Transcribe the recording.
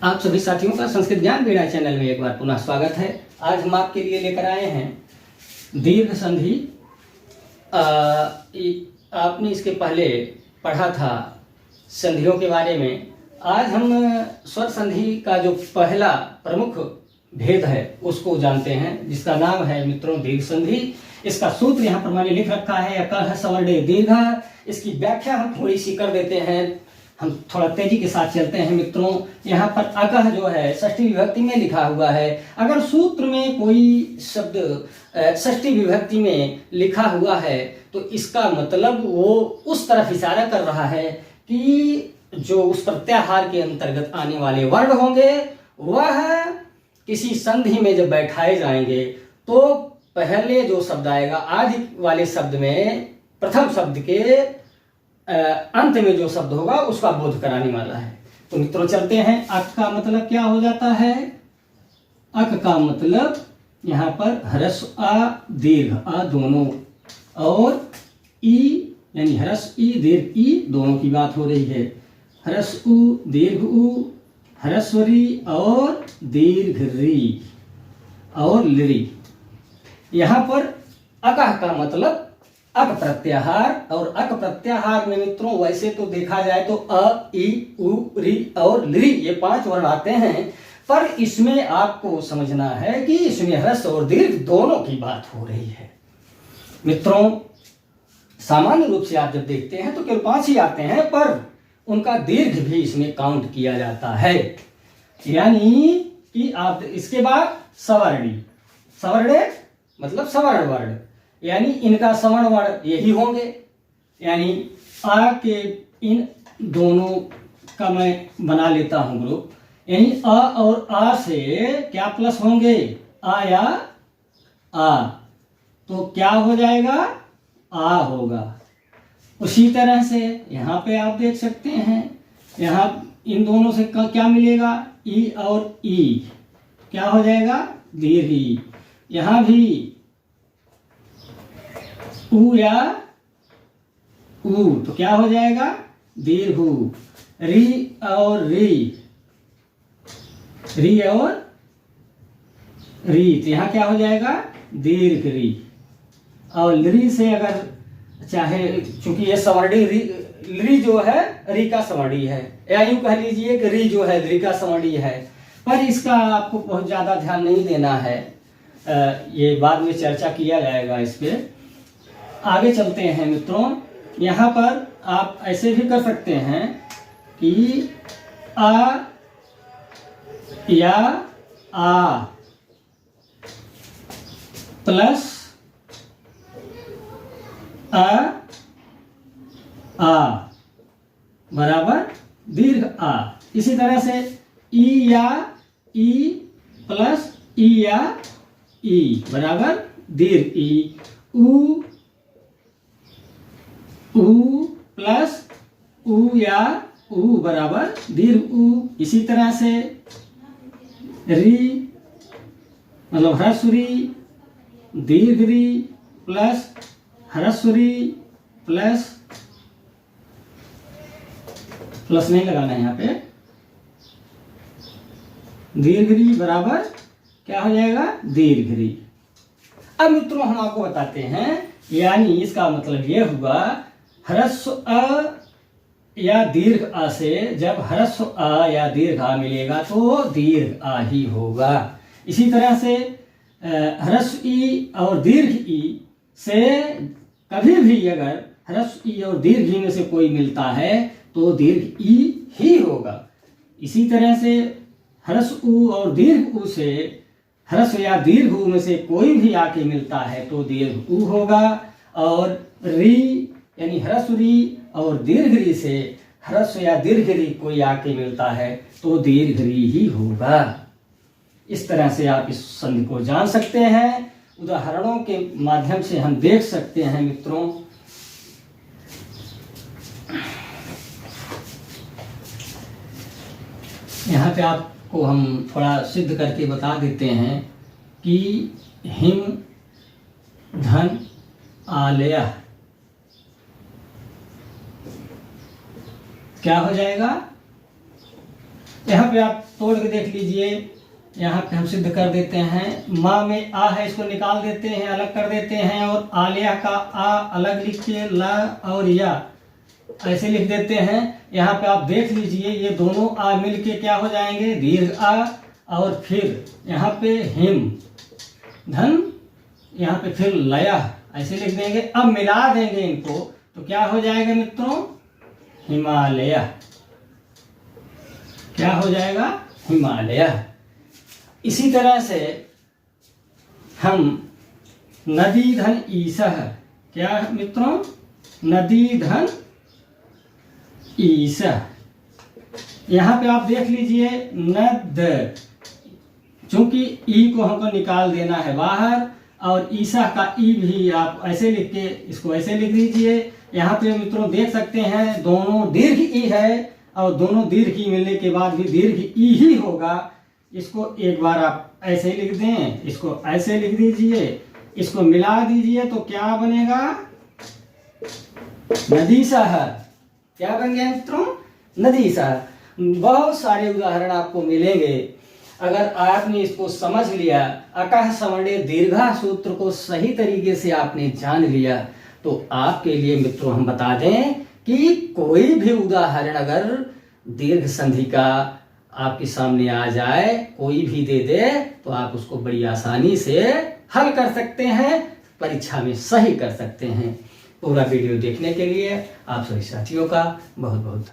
आप सभी साथियों का संस्कृत ज्ञान वीणा चैनल में एक बार पुनः स्वागत है। आज हम आपके लिए लेकर आए हैं दीर्घ संधि। आपने इसके पहले पढ़ा था संधियों के बारे में। आज हम स्वर संधि का जो पहला प्रमुख भेद है उसको जानते हैं, जिसका नाम है मित्रों दीर्घ संधि। इसका सूत्र यहाँ पर मैंने लिख रखा है, अकः सवर्णे दीर्घ। इसकी व्याख्या हम थोड़ी सी कर देते हैं, हम थोड़ा तेजी के साथ चलते हैं मित्रों। यहाँ पर अकः जो है षष्ठी विभक्ति में लिखा हुआ है। अगर सूत्र में कोई शब्द षष्ठी विभक्ति में लिखा हुआ है तो इसका मतलब वो उस तरफ इशारा कर रहा है कि जो उस प्रत्याहार के अंतर्गत आने वाले वर्ण होंगे वह किसी संधि में जब बैठाए जाएंगे तो पहले जो शब्द आएगा आदि वाले शब्द में प्रथम शब्द के अंत में जो शब्द होगा उसका बोध कराने वाला है। तो मित्रों चलते हैं। अक का मतलब क्या हो जाता है? अक का मतलब यहाँ पर ह्रस्व आ दीर्घ आ दोनों और ई यानी ह्रस्व ई दीर्घ ई दोनों की बात हो रही है। ह्रस्व उ दीर्घ उ, ह्रस्व री और दीर्घ री और लिरी। यहाँ पर अकः का मतलब अक प्रत्याहार, और अक प्रत्याहार में मित्रों वैसे तो देखा जाए तो अ, ई, उ, री और लृ ये 5 वर्ण आते हैं, पर इसमें आपको समझना है कि इसमें ह्रस्व और दीर्घ दोनों की बात हो रही है। मित्रों सामान्य रूप से आप जब देखते हैं तो केवल 5 ही आते हैं, पर उनका दीर्घ भी इसमें काउंट किया जाता है। यानी कि आप इसके बाद सवर्णी, सवर्णे मतलब सवर्ण वर्ण, यानी इनका सवर्ण वर्ण यही होंगे। यानी आ के इन दोनों का मैं बना लेता हूं ग्रुप। यानी अ और आ से क्या प्लस होंगे? आ या आ, तो क्या हो जाएगा? आ होगा। उसी तरह से यहाँ पे आप देख सकते हैं, यहाँ इन दोनों से क्या मिलेगा? ई और ई, क्या हो जाएगा? दीर्घ ई। यहाँ भी उ या उ, तो क्या हो जाएगा? दीर्घ उ। री और री, री और री, तो यहाँ क्या हो जाएगा? दीर्घ री। और लृ से अगर चाहे, चूंकि ये सवर्णी लृ जो है री का सवर्णी है, या यूं कह लीजिए कि री जो है लृ का सवर्णी है, पर इसका आपको बहुत ज्यादा ध्यान नहीं देना है। ये बाद में चर्चा किया जाएगा इस पे। आगे चलते हैं मित्रों। यहाँ पर आप ऐसे भी कर सकते हैं कि आ या आ प्लस आ बराबर दीर्घ आ। इसी तरह से ई या ई प्लस ई या ई बराबर दीर्घ ई। उ प्लस उ या उ बराबर दीर्घ उ। इसी तरह से री मतलब ह्रस्व री दीर्घ री प्लस ह्रस्व री प्लस नहीं लगाना है यहाँ पे, दीर्घ री बराबर क्या हो जाएगा? दीर्घ री। अब मित्रों हम आपको बताते हैं, यानी इसका मतलब यह हुआ ह्रस्व अ या दीर्घ आ से जब ह्रस्व आ या दीर्घ आ मिलेगा तो दीर्घ आ ही होगा। इसी तरह से ह्रस्व ई और दीर्घ ई से कभी भी अगर ह्रस्व ई और दीर्घ ई में से कोई मिलता है तो दीर्घ ई ही होगा। इसी तरह से ह्रस्व उ और दीर्घ उ से ह्रस्व या दीर्घ उ में से कोई भी आके मिलता है तो दीर्घ उ होगा। और री यानी ह्रस्व री और दीर्घ री से ह्रस्व या दीर्घ री कोई आके मिलता है तो दीर्घ री ही होगा। इस तरह से आप इस संधि को जान सकते हैं। उदाहरणों के माध्यम से हम देख सकते हैं मित्रों। यहाँ पे आपको हम थोड़ा सिद्ध करके बता देते हैं कि हिम धन आलय क्या हो जाएगा? यहाँ पे आप तोड़ के देख लीजिए। यहाँ पे हम सिद्ध कर देते हैं, माँ में आ है, इसको निकाल देते हैं, अलग कर देते हैं, और आलिया का आ अलग लिख के ला और या ऐसे लिख देते हैं। यहाँ पे आप देख लीजिए, ये दोनों आ मिल के क्या हो जाएंगे, दीर्घ आ, और फिर यहाँ पे हिम धन, यहाँ पे फिर लया ऐसे लिख देंगे। अब मिला देंगे इनको तो क्या हो जाएगा मित्रों, हिमालय। क्या हो जाएगा, हिमालय। इसी तरह से हम नदी धन ईसह, क्या मित्रों, नदी धन ईसह। यहाँ पे आप देख लीजिए नद, चूंकि ई को हमको निकाल देना है बाहर, और ईसा का ई भी आप ऐसे लिख के इसको ऐसे लिख दीजिए। यहाँ पे मित्रों देख सकते हैं दोनों दीर्घ ई है, और दोनों दीर्घ ई मिलने के बाद भी दीर्घ ई ही होगा। इसको एक बार आप ऐसे लिख दें, इसको ऐसे लिख दीजिए, इसको मिला दीजिए तो क्या बनेगा, नदीसह। क्या बन गया मित्रों, नदीसह। बहुत सारे उदाहरण आपको मिलेंगे अगर आपने इसको समझ लिया। अकः सवर्णे दीर्घा सूत्र को सही तरीके से आपने जान लिया तो आपके लिए मित्रों हम बता दें कि कोई भी उदाहरण अगर दीर्घ संधि का आपके सामने आ जाए, कोई भी दे दे, तो आप उसको बड़ी आसानी से हल कर सकते हैं, परीक्षा में सही कर सकते हैं। पूरा वीडियो देखने के लिए आप सभी साथियों का बहुत बहुत